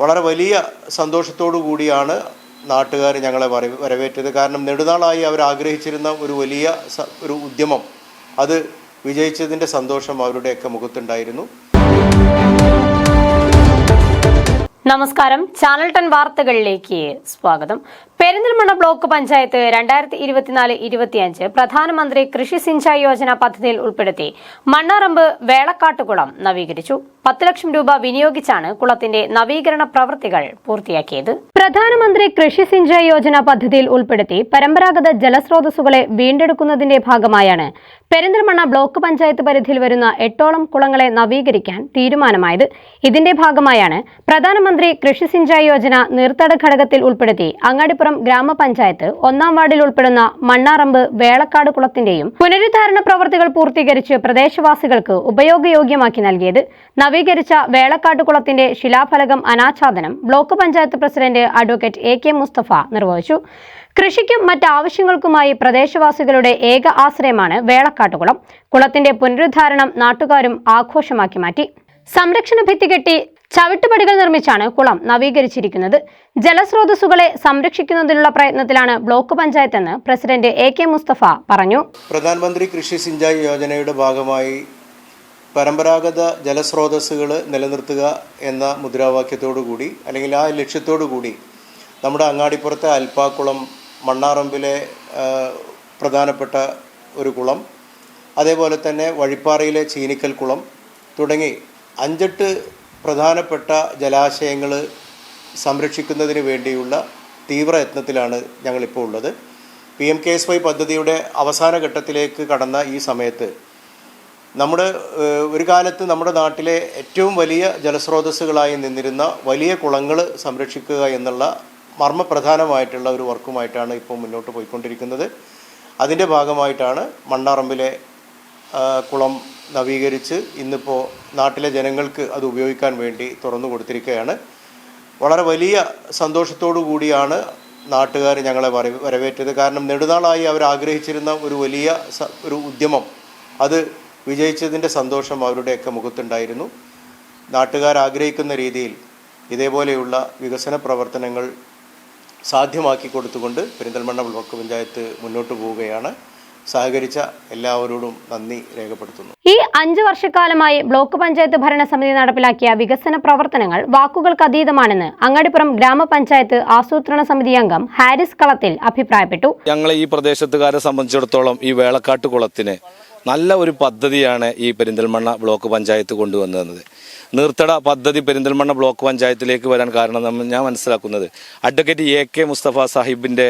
വളരെ വലിയ സന്തോഷത്തോടു കൂടിയാണ് നാട്ടുകാർ ഞങ്ങളെ വരവേറ്റത്. കാരണം നെടുനാളായി അവർ ആഗ്രഹിച്ചിരുന്ന ഒരു വലിയ ഒരു ഉദ്യമം അത് വിജയിച്ചതിൻ്റെ സന്തോഷം അവരുടെയൊക്കെ മുഖത്തുണ്ടായിരുന്നു. നമസ്കാരം, ചാനൽ 10 വാർത്തകളിലേക്ക് സ്വാഗതം. പെരിന്തൽമണ്ണ ബ്ലോക്ക് പഞ്ചായത്ത് 2024-25 പ്രധാനമന്ത്രി കൃഷി സിഞ്ചായി യോജന പദ്ധതിയിൽ ഉൾപ്പെടുത്തി മണ്ണാറമ്പ് വേളക്കാട്ടുകുളം നവീകരിച്ചു. 10 ലക്ഷം രൂപ വിനിയോഗിച്ചാണ് കുളത്തിന്റെ നവീകരണ പ്രവൃത്തികൾ പൂർത്തിയാക്കിയത്. പ്രധാനമന്ത്രി കൃഷി സിഞ്ചായി യോജന പദ്ധതിയിൽ ഉൾപ്പെടുത്തി പരമ്പരാഗത ജലസ്രോതസ്സുകളെ വീണ്ടെടുക്കുന്നതിന്റെ ഭാഗമായാണ് പെരിന്തൽമണ്ണ ബ്ലോക്ക് പഞ്ചായത്ത് പരിധിയിൽ വരുന്ന 8ഓളം കുളങ്ങളെ നവീകരിക്കാൻ തീരുമാനമായത്. ഇതിന്റെ ഭാഗമായാണ് പ്രധാനമന്ത്രി കൃഷി സിഞ്ചായി യോജന നീർത്തട ഘടകത്തിൽ ഉൾപ്പെടുത്തി അങ്ങാടിപ്പുറം ഗ്രാമപഞ്ചായത്ത് 1-ാം വാർഡിൽ ഉൾപ്പെടുന്ന മണ്ണാറമ്പ് വേളക്കാട് കുളത്തിന്റെയും പുനരുദ്ധാരണ പ്രവൃത്തികൾ പൂർത്തീകരിച്ച് പ്രദേശവാസികൾക്ക് ഉപയോഗയോഗ്യമാക്കി നൽകിയത്. നവീകരിച്ച വേളക്കാട് കുളത്തിന്റെ ശിലാഫലകം അനാച്ഛാദനം block panchayat president advocate AK Mustafa നിർവഹിച്ചു. കൃഷിക്കും മറ്റാവശ്യങ്ങൾക്കുമായി പ്രദേശവാസികളുടെ ഏക ആശ്രയമാണ് വേളക്കാട്ടുകുളം. കുളത്തിന്റെ പുനരുദ്ധാരണം നാട്ടുകാരും ആഘോഷമാക്കി മാറ്റി. സംരക്ഷണ ഭിത്തി കെട്ടി ചവിട്ടുപടികൾ നിർമ്മിച്ചാണ് കുളം നവീകരിച്ചിരിക്കുന്നത്. ജലസ്രോതസ്സുകളെ സംരക്ഷിക്കുന്നതിനുള്ള പ്രയത്നത്തിലാണ് ബ്ലോക്ക് പഞ്ചായത്ത് എന്ന് പ്രസിഡന്റ് AK മുസ്തഫ പറഞ്ഞു. പ്രധാനമന്ത്രി കൃഷി സിഞ്ചായി യോജനയുടെ ഭാഗമായി പരമ്പരാഗത ജലസ്രോതസ്സുകൾ നിലനിർത്തുക എന്ന മുദ്രാവാക്യത്തോടു കൂടി അല്ലെങ്കിൽ ആ ലക്ഷ്യത്തോടു കൂടി നമ്മുടെ അങ്ങാടിപ്പുറത്തെ അൽപ്പാക്കുളം, മണ്ണാറമ്പിലെ പ്രധാനപ്പെട്ട ഒരു കുളം, അതേപോലെ തന്നെ വഴിപ്പാറയിലെ ചീനിക്കൽ കുളം തുടങ്ങി 5-8 പ്രധാനപ്പെട്ട ജലാശയങ്ങൾ സംരക്ഷിക്കുന്നതിന് വേണ്ടിയുള്ള തീവ്രയത്നത്തിലാണ് ഞങ്ങളിപ്പോൾ ഉള്ളത്. PMKSY പദ്ധതിയുടെ അവസാന ഘട്ടത്തിലേക്ക് കടന്ന ഈ സമയത്ത് ഒരു കാലത്ത് നമ്മുടെ നാട്ടിലെ ഏറ്റവും വലിയ ജലസ്രോതസ്സുകളായി നിന്നിരുന്ന വലിയ കുളങ്ങൾ സംരക്ഷിക്കുക എന്നുള്ള മർമ്മപ്രധാനമായിട്ടുള്ള ഒരു വർക്കുമായിട്ടാണ് ഇപ്പോൾ മുന്നോട്ട് പോയിക്കൊണ്ടിരിക്കുന്നത്. അതിൻ്റെ ഭാഗമായിട്ടാണ് മണ്ണാറമ്പിലെ കുളം നവീകരിച്ച് ഇന്നിപ്പോൾ നാട്ടിലെ ജനങ്ങൾക്ക് അത് ഉപയോഗിക്കാൻ വേണ്ടി തുറന്നു കൊടുത്തിരിക്കുകയാണ്. വളരെ വലിയ സന്തോഷത്തോടു കൂടിയാണ് നാട്ടുകാർ ഞങ്ങളെ വരവേറ്റത്. കാരണം നെടുനാളായി അവർ ആഗ്രഹിച്ചിരുന്ന ഒരു വലിയ ഒരു ഉദ്യമം അത് വിജയിച്ചതിൻ്റെ സന്തോഷം അവരുടെയൊക്കെ മുഖത്തുണ്ടായിരുന്നു. നാട്ടുകാർ ആഗ്രഹിക്കുന്ന രീതിയിൽ ഇതേപോലെയുള്ള വികസന പ്രവർത്തനങ്ങൾ സാധ്യമാക്കി കൊടുത്തുകൊണ്ട് പെരിന്തൽമണ്ണ ബ്ലോക്ക് പഞ്ചായത്ത് മുന്നോട്ട് പോവുകയാണ്. സഹകരിച്ച എല്ലാവരോടും നന്ദി രേഖപ്പെടുത്തുന്നു. ഈ 5 വർഷക്കാലമായി ബ്ലോക്ക് പഞ്ചായത്ത് ഭരണസമിതി നടപ്പിലാക്കിയ വികസന പ്രവർത്തനങ്ങൾ വാക്കുകൾക്ക് അതീതമാണെന്ന് അങ്ങാടിപ്പുറം ഗ്രാമപഞ്ചായത്ത് ആസൂത്രണ സമിതി അംഗം ഹാരിസ് കളത്തിൽ അഭിപ്രായപ്പെട്ടു. ഞങ്ങളെ ഈ പ്രദേശത്തുകാരെ സംബന്ധിച്ചിടത്തോളം ഈ വേളക്കാട്ട് കുളത്തിന് നല്ല ഒരു പദ്ധതിയാണ് ഈ പെരിന്തൽമണ്ണ ബ്ലോക്ക് പഞ്ചായത്ത് കൊണ്ടുവന്നത്. നീർത്തട പദ്ധതി പെരിന്തൽമണ്ണ ബ്ലോക്ക് പഞ്ചായത്തിലേക്ക് വരാൻ കാരണം ഞാൻ മനസ്സിലാക്കുന്നത് അഡ്വക്കേറ്റ് AK മുസ്തഫ സാഹിബിൻ്റെ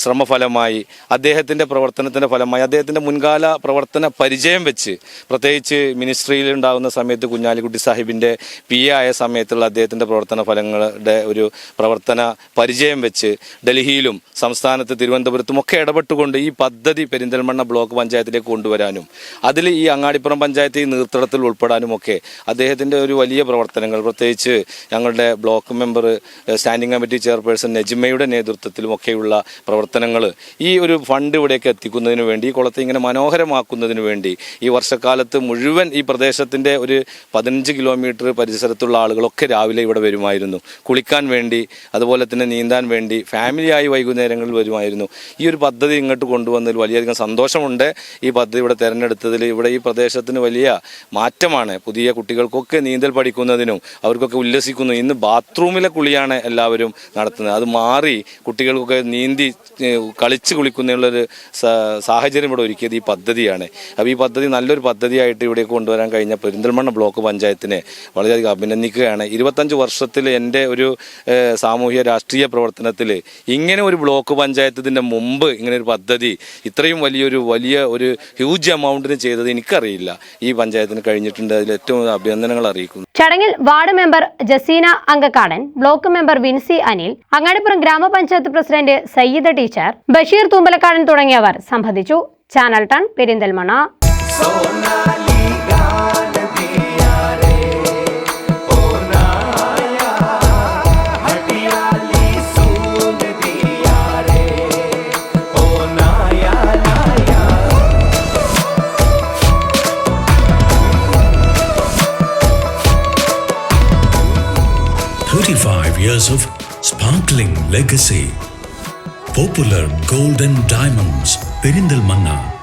ശ്രമഫലമായി, അദ്ദേഹത്തിൻ്റെ പ്രവർത്തനത്തിൻ്റെ ഫലമായി, അദ്ദേഹത്തിൻ്റെ മുൻകാല പ്രവർത്തന പരിചയം വെച്ച്, പ്രത്യേകിച്ച് മിനിസ്ട്രിയിൽ ഉണ്ടാകുന്ന സമയത്ത് കുഞ്ഞാലിക്കുട്ടി സാഹിബിൻ്റെ PA ആയ സമയത്തുള്ള അദ്ദേഹത്തിൻ്റെ പ്രവർത്തന ഫലങ്ങളുടെ ഒരു പ്രവർത്തന പരിചയം വെച്ച് ഡൽഹിയിലും സംസ്ഥാനത്ത് തിരുവനന്തപുരത്തും ഒക്കെ ഇടപെട്ടുകൊണ്ട് ഈ പദ്ധതി പെരിന്തൽമണ്ണ ബ്ലോക്ക് പഞ്ചായത്തിലേക്ക് കൊണ്ടുവരാനും അതിൽ ഈ അങ്ങാടിപ്പുറം പഞ്ചായത്ത് ഈ നീർത്തടത്തിൽ ഉൾപ്പെടാനും ഒക്കെ അദ്ദേഹത്തിൻ്റെ ഒരു വലിയ പ്രവർത്തനങ്ങൾ, പ്രത്യേകിച്ച് ഞങ്ങളുടെ block member standing committee chairperson നജിമയുടെ നേതൃത്വത്തിലും ഒക്കെയുള്ള പ്രവർത്തനങ്ങൾ ഈ ഒരു ഫണ്ട് ഇവിടേക്ക് എത്തിക്കുന്നതിന് വേണ്ടി, ഈ കുളത്തെ ഇങ്ങനെ മനോഹരമാക്കുന്നതിന് വേണ്ടി ഈ വർഷക്കാലത്ത് മുഴുവൻ ഈ പ്രദേശത്തിൻ്റെ ഒരു 15 കിലോമീറ്റർ പരിസരത്തുള്ള ആളുകളൊക്കെ രാവിലെ ഇവിടെ വരുമായിരുന്നു കുളിക്കാൻ വേണ്ടി, അതുപോലെ തന്നെ നീന്താൻ വേണ്ടി ഫാമിലിയായി വൈകുന്നേരങ്ങളിൽ വരുമായിരുന്നു. ഈ ഒരു പദ്ധതി ഇങ്ങോട്ട് കൊണ്ടുവന്നതിൽ വളരെയധികം സന്തോഷമുണ്ട്. ഈ പദ്ധതി ഇവിടെ തിരഞ്ഞെടുത്തതിൽ ഇവിടെ ഈ പ്രദേശത്തിന് വലിയ മാറ്റമാണ്. പുതിയ കുട്ടികൾക്കൊക്കെ നീന്തൽ പഠിക്കുന്നതിനും അവർക്കൊക്കെ ഉല്ലസിക്കുന്നു. ഇന്ന് ബാത്റൂമിലെ കുളിയാണ് എല്ലാവരും നടത്തുന്നത്. അത് മാറി കുട്ടികൾക്കൊക്കെ നീന്തി കളിച്ച് കുളിക്കുന്നതിനുള്ളൊരു സാഹചര്യം ഇവിടെ ഒരുക്കിയത് ഈ പദ്ധതിയാണ്. അപ്പോൾ ഈ പദ്ധതി നല്ലൊരു പദ്ധതിയായിട്ട് ഇവിടെ കൊണ്ടുവരാൻ കഴിഞ്ഞ പെരിന്തൽമണ്ണ ബ്ലോക്ക് പഞ്ചായത്തിനെ വളരെയധികം അഭിനന്ദിക്കുകയാണ്. 25 വർഷത്തിൽ എൻ്റെ ഒരു സാമൂഹ്യ രാഷ്ട്രീയ പ്രവർത്തനത്തിൽ ഇങ്ങനെ ഒരു ബ്ലോക്ക് പഞ്ചായത്തിൻ്റെ മുമ്പ് ഇങ്ങനെ ഒരു പദ്ധതി ഇത്രയും വലിയ ഒരു ഹ്യൂജ് എമൗണ്ടിന് ചെയ്തത് എനിക്കറിയില്ല. ഈ പഞ്ചായത്തിന് കഴിഞ്ഞിട്ടുണ്ട്. അതിൽ ഏറ്റവും അഭിനന്ദനങ്ങൾ അറിയിക്കുന്നു. ചടങ്ങിൽ ward member Jaseena Ankakkadan, block member Vincy Anil, Angadipuram ഗ്രാമപഞ്ചായത്ത് പ്രസിഡന്റ് സയ്യിദ ടീച്ചർ, ബഷീർ തൂമ്പലക്കാടൻ തുടങ്ങിയവർ സംബന്ധിച്ചു. Channel 10 Perinthalmanna. 25 years of sparkling legacy. Popular Gold and Diamonds, Perindalmanna.